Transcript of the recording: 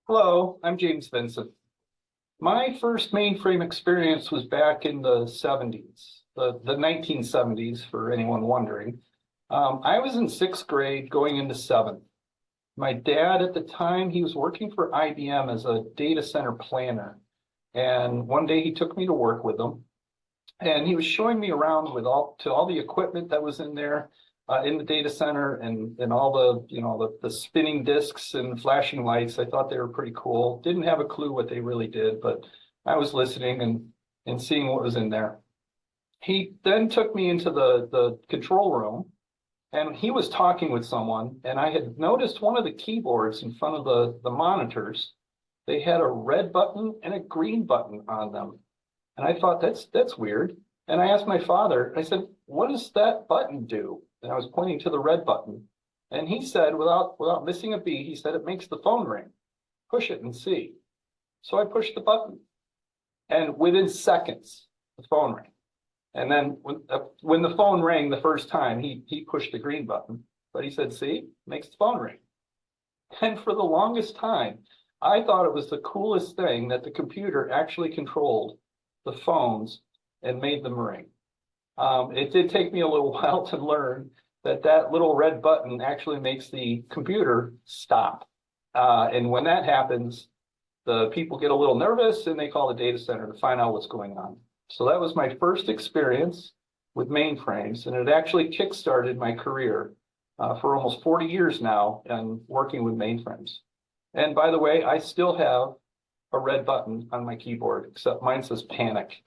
Hello, I'm James Vincent. My first mainframe experience was back in the 70s, the 1970s, for anyone wondering. I was in sixth grade going into seventh. My dad at the time, he was working for IBM as a data center planner. And one day he took me to work with him and he was showing me around with all the equipment that was in there in the data center and all the spinning discs and flashing lights. I thought they were pretty cool. Didn't have a clue what they really did, but I was listening and seeing what was in there. He then took me into the control room and he was talking with someone, and I had noticed one of the keyboards in front of the monitors. They had a red button and a green button on them. And I thought that's weird. And I asked my father, I said, what does that button do? And I was pointing to the red button. And he said, without missing a beat, he said, it makes the phone ring. Push it and see. So I pushed the button. And within seconds, the phone rang. And then when the phone rang the first time, he pushed the green button. But he said, see, makes the phone ring. And for the longest time, I thought it was the coolest thing that the computer actually controlled the phones and made them ring. It did take me a little while to learn that little red button actually makes the computer stop. And when that happens, the people get a little nervous and they call the data center to find out what's going on. So that was my first experience with mainframes, and it actually kickstarted my career for almost 40 years now and working with mainframes. And by the way, I still have a red button on my keyboard, except mine says panic.